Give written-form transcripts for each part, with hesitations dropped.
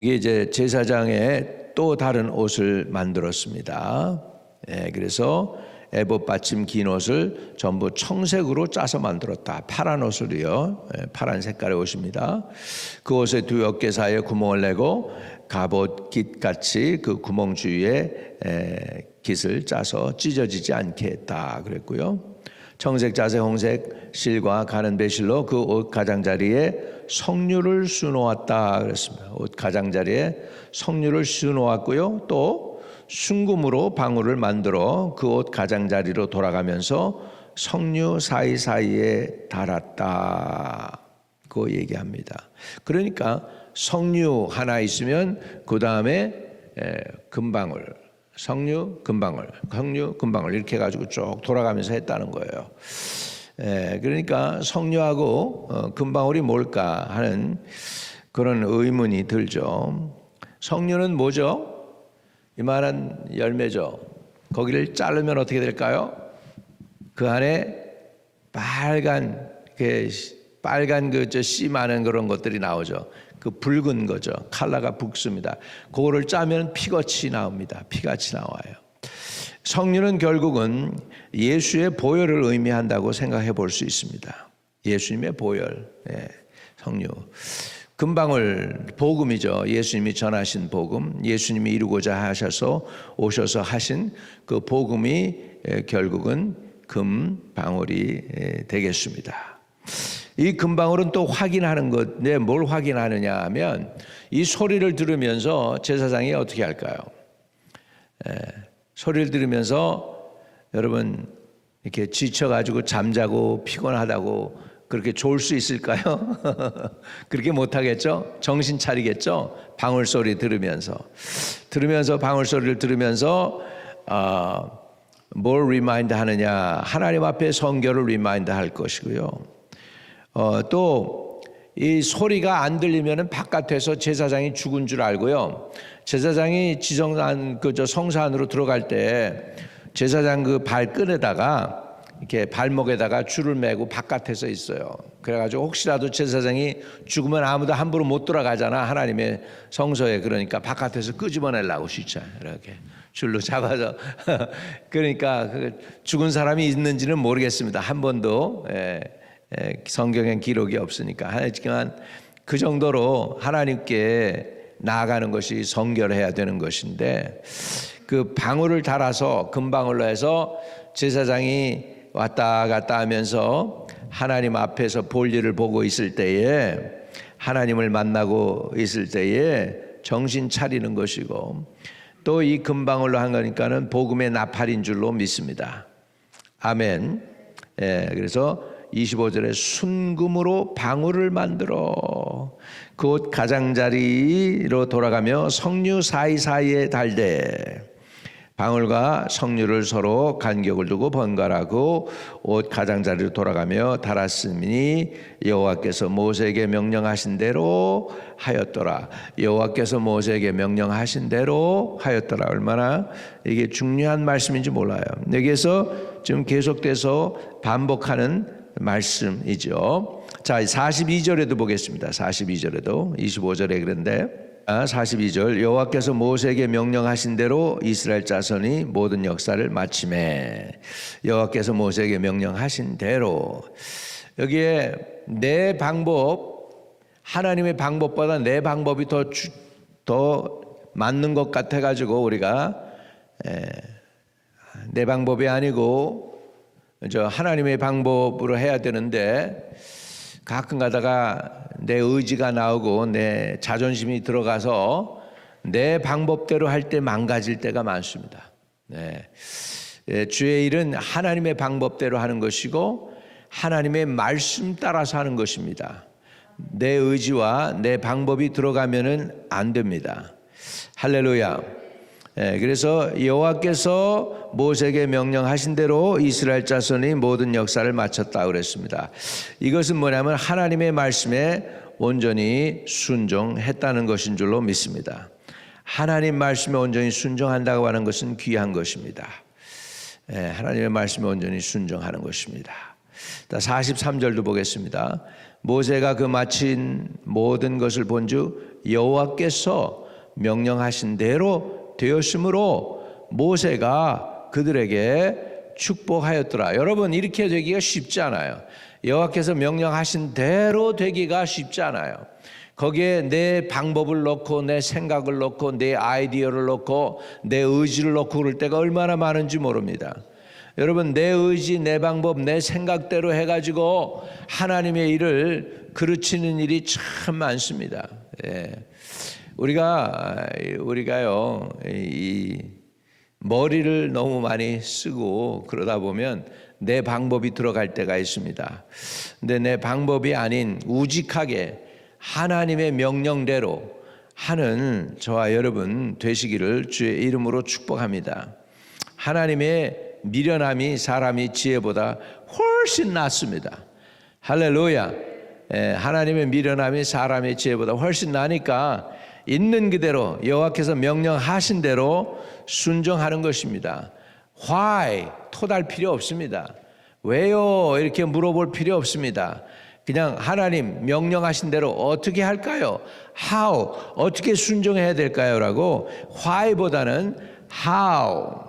이게 이제 제사장의 또 다른 옷을 만들었습니다. 그래서 에봇 받침 긴 옷을 전부 청색으로 짜서 만들었다. 파란 옷을요. 파란 색깔의 옷입니다. 그 옷의 두 어깨 사이에 구멍을 내고 갑옷 깃같이 그 구멍 주위에 깃을 짜서 찢어지지 않게 했다 그랬고요. 청색, 자색, 홍색 실과 가는 배실로 그 옷 가장자리에 석류를 수놓았다 그랬습니다. 옷 가장자리에 석류를 수놓았고요. 또 순금으로 방울을 만들어 그 옷 가장자리로 돌아가면서 석류 사이사이에 달았다. 그 얘기합니다. 그러니까 석류 하나 있으면 그 다음에 금방울, 석류, 금방울, 석류, 금방울 이렇게 해가지고 쭉 돌아가면서 했다는 거예요. 그러니까 석류하고 금방울이 뭘까 하는 그런 의문이 들죠. 석류는 뭐죠? 이만한 열매죠. 거기를 자르면 어떻게 될까요? 그 안에 빨간 그 씨 많은 그런 것들이 나오죠. 그 붉은 거죠. 컬러가 붉습니다. 그거를 짜면 피같이 나옵니다. 피같이 나와요. 석류는 결국은 예수의 보혈을 의미한다고 생각해 볼 수 있습니다. 예수님의 보혈, 석류. 금방울, 복음이죠. 예수님이 전하신 복음, 예수님이 이루고자 하셔서 오셔서 하신 그 복음이 결국은 금방울이 되겠습니다. 이 금방울은 또 확인하는 건데 뭘 확인하느냐 하면 이 소리를 들으면서 제사장이 어떻게 할까요? 소리를 들으면서 여러분 이렇게 지쳐가지고 잠자고 피곤하다고 그렇게 좋을 수 있을까요? 그렇게 못하겠죠? 정신 차리겠죠? 방울 소리 들으면서 방울 소리를 들으면서 뭘 리마인드 하느냐? 하나님 앞에 성결을 리마인드 할 것이고요. 또 이 소리가 안 들리면은 바깥에서 제사장이 죽은 줄 알고요. 제사장이 지정한 성소 안으로 들어갈 때 제사장 그 발끈에다가 이렇게 발목에다가 줄을 매고 바깥에서 있어요. 그래가지고 혹시라도 제사장이 죽으면 아무도 함부로 못 들어가잖아. 하나님의 성소에. 그러니까 바깥에서 끄집어내려고 진짜 이렇게 줄로 잡아서 그러니까 그 죽은 사람이 있는지는 모르겠습니다. 한 번도 성경엔 기록이 없으니까. 하지만 그 정도로 하나님께 나아가는 것이 성결해야 되는 것인데 그 방울을 달아서 금방울로 해서 제사장이 왔다 갔다 하면서 하나님 앞에서 볼일을 보고 있을 때에 하나님을 만나고 있을 때에 정신 차리는 것이고 또 이 금방울로 한 거니까는 복음의 나팔인 줄로 믿습니다. 아멘. 그래서 25절에 순금으로 방울을 만들어 그 옷 가장자리로 돌아가며 석류 사이사이에 달되 방울과 석류를 서로 간격을 두고 번갈아고 옷 가장자리로 돌아가며 달았으니 여호와께서 모세에게 명령하신 대로 하였더라. 여호와께서 모세에게 명령하신 대로 하였더라. 얼마나 이게 중요한 말씀인지 몰라요. 여기에서 지금 계속돼서 반복하는 말씀이죠. 자, 42절에도 보겠습니다. 42절에도 25절에 그런데 42절 여호와께서 모세에게 명령하신 대로 이스라엘 자손이 모든 역사를 마치매. 여호와께서 모세에게 명령하신 대로. 여기에 내 방법, 하나님의 방법보다 내 방법이 더 맞는 것 같아가지고 우리가 내 방법이 아니고 하나님의 방법으로 해야 되는데 가끔 가다가 내 의지가 나오고 내 자존심이 들어가서 내 방법대로 할 때 망가질 때가 많습니다. 주의 일은 하나님의 방법대로 하는 것이고 하나님의 말씀 따라서 하는 것입니다. 내 의지와 내 방법이 들어가면은 안 됩니다. 할렐루야. 그래서 여호와께서 모세에게 명령하신 대로 이스라엘 자손이 모든 역사를 마쳤다 그랬습니다. 이것은 뭐냐면 하나님의 말씀에 온전히 순종했다는 것인 줄로 믿습니다. 하나님 말씀에 온전히 순종한다고 하는 것은 귀한 것입니다. 하나님의 말씀에 온전히 순종하는 것입니다. 43절도 보겠습니다. 모세가 그 마친 모든 것을 본즉 여호와께서 명령하신 대로 되었으므로 모세가 그들에게 축복하였더라. 여러분, 이렇게 되기가 쉽지 않아요. 여호와께서 명령하신 대로 되기가 쉽지 않아요. 거기에 내 방법을 넣고 내 생각을 넣고 내 아이디어를 넣고 내 의지를 넣고 그럴 때가 얼마나 많은지 모릅니다. 여러분, 내 의지, 내 방법, 내 생각대로 해가지고 하나님의 일을 그르치는 일이 참 많습니다. 예. 우리가요, 이 머리를 너무 많이 쓰고 그러다 보면 내 방법이 들어갈 때가 있습니다. 근데 내 방법이 아닌 우직하게 하나님의 명령대로 하는 저와 여러분 되시기를 주의 이름으로 축복합니다. 하나님의 미련함이 사람의 지혜보다 훨씬 낫습니다. 할렐루야. 하나님의 미련함이 사람의 지혜보다 훨씬 나니까 있는 그대로 여호와께서 명령하신 대로 순종하는 것입니다. Why? 토달 필요 없습니다. 왜요? 이렇게 물어볼 필요 없습니다. 그냥 하나님 명령하신 대로 어떻게 할까요? How? 어떻게 순종해야 될까요? 라고 why보다는 how?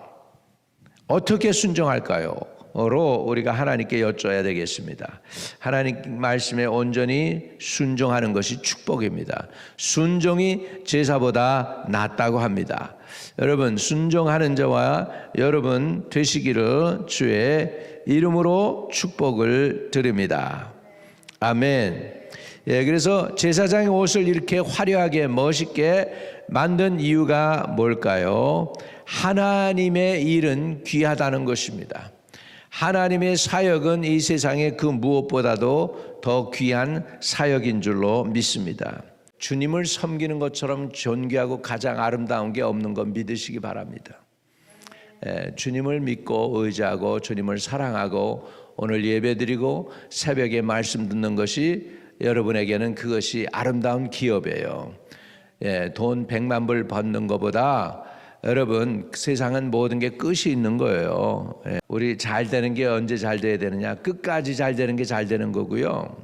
어떻게 순종할까요? 로 우리가 하나님께 여쭤야 되겠습니다. 하나님 말씀에 온전히 순종하는 것이 축복입니다. 순종이 제사보다 낫다고 합니다. 여러분, 순종하는 자와 여러분 되시기를 주의 이름으로 축복을 드립니다. 아멘. 예, 그래서 제사장의 옷을 이렇게 화려하게 멋있게 만든 이유가 뭘까요? 하나님의 일은 귀하다는 것입니다. 하나님의 사역은 이 세상의 그 무엇보다도 더 귀한 사역인 줄로 믿습니다. 주님을 섬기는 것처럼 존귀하고 가장 아름다운 게 없는 건 믿으시기 바랍니다. 주님을 믿고 의지하고 주님을 사랑하고 오늘 예배드리고 새벽에 말씀 듣는 것이 여러분에게는 그것이 아름다운 기업이에요. 돈 100만 불 버는 것보다 여러분, 세상은 모든 게 끝이 있는 거예요. 우리 잘 되는 게 언제 잘 돼야 되느냐? 끝까지 잘 되는 게 잘 되는 거고요.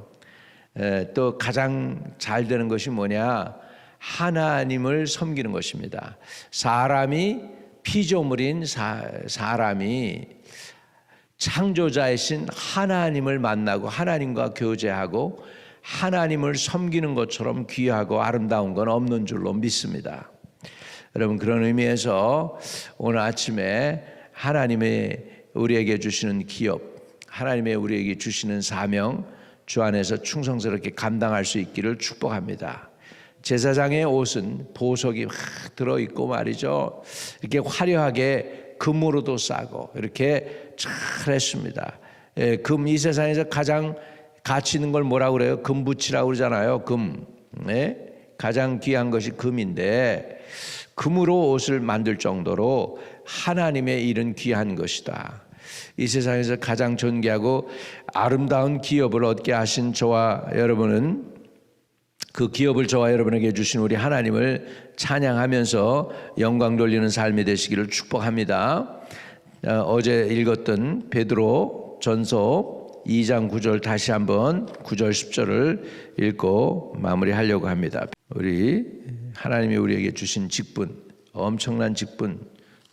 또 가장 잘 되는 것이 뭐냐? 하나님을 섬기는 것입니다. 사람이 피조물인 사람이 창조자이신 하나님을 만나고 하나님과 교제하고 하나님을 섬기는 것처럼 귀하고 아름다운 건 없는 줄로 믿습니다. 여러분, 그런 의미에서 오늘 아침에 하나님의 우리에게 주시는 기업, 하나님의 우리에게 주시는 사명, 주 안에서 충성스럽게 감당할 수 있기를 축복합니다. 제사장의 옷은 보석이 막 들어있고 말이죠. 이렇게 화려하게 금으로도 싸고 이렇게 잘했습니다. 금, 이 세상에서 가장 가치 있는 걸 뭐라고 그래요? 금붙이라고 그러잖아요. 금. 가장 귀한 것이 금인데 금으로 옷을 만들 정도로 하나님의 일은 귀한 것이다. 이 세상에서 가장 존귀하고 아름다운 기업을 얻게 하신 저와 여러분은 그 기업을 저와 여러분에게 주신 우리 하나님을 찬양하면서 영광 돌리는 삶이 되시기를 축복합니다. 어제 읽었던 베드로 전서 2장 9절 다시 한번 9절 10절을 읽고 마무리하려고 합니다. 우리 하나님이 우리에게 주신 직분, 엄청난 직분,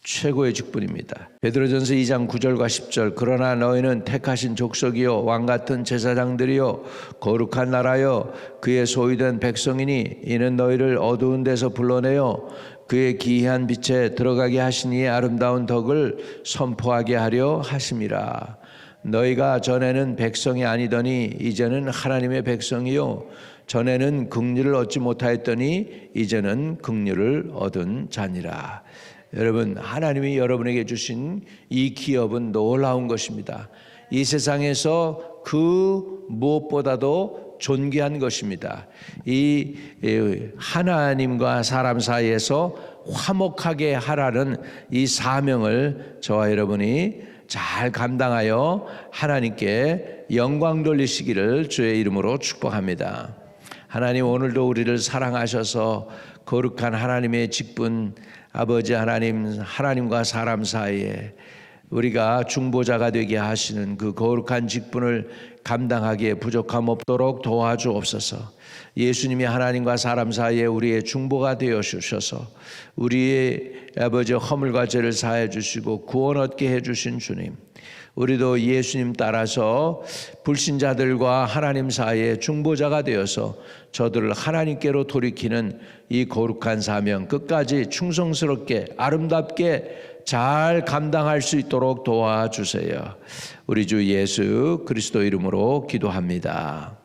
최고의 직분입니다. 베드로전서 2장 9절과 10절 그러나 너희는 택하신 족속이요 왕같은 제사장들이요 거룩한 나라요 그의 소유된 백성이니 이는 너희를 어두운 데서 불러내어 그의 기이한 빛에 들어가게 하시니 아름다운 덕을 선포하게 하려 하심이라. 너희가 전에는 백성이 아니더니 이제는 하나님의 백성이요 전에는 긍휼을 얻지 못하였더니 이제는 긍휼을 얻은 자니라. 여러분, 하나님이 여러분에게 주신 이 기업은 놀라운 것입니다. 이 세상에서 그 무엇보다도 존귀한 것입니다. 이 하나님과 사람 사이에서 화목하게 하라는 이 사명을 저와 여러분이 잘 감당하여 하나님께 영광 돌리시기를 주의 이름으로 축복합니다. 하나님, 오늘도 우리를 사랑하셔서 거룩한 하나님의 직분, 아버지 하나님, 하나님과 사람 사이에 우리가 중보자가 되게 하시는 그 거룩한 직분을 감당하기에 부족함 없도록 도와주옵소서. 예수님이 하나님과 사람 사이에 우리의 중보가 되어 주셔서 우리의 아버지 허물과 죄를 사해 주시고 구원 얻게 해 주신 주님, 우리도 예수님 따라서 불신자들과 하나님 사이의 중보자가 되어서 저들을 하나님께로 돌이키는 이 거룩한 사명 끝까지 충성스럽게 아름답게 잘 감당할 수 있도록 도와주세요. 우리 주 예수 그리스도 이름으로 기도합니다.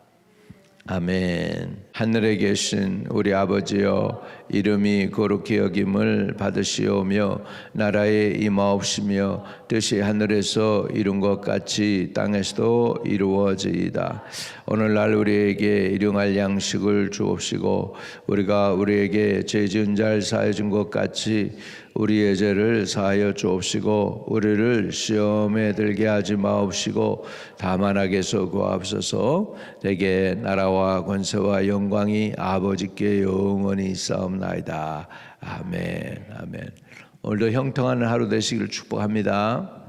아멘. 하늘에 계신 우리 아버지여, 이름이 거룩히 여김을 받으시오며 나라에 임하옵시며 뜻이 하늘에서 이룬 것 같이 땅에서도 이루어지이다. 오늘날 우리에게 일용할 양식을 주옵시고 우리가 우리에게 죄 지은 자를 사하여 준 것 같이 우리의 죄를 사하여 주옵시고 우리를 시험에 들게 하지 마옵시고 다만 악에서 구하옵소서. 대개 나라와 권세와 영광이 아버지께 영원히 있사옵나이다. 아멘. 아멘. 오늘도 형통한 하루 되시기를 축복합니다.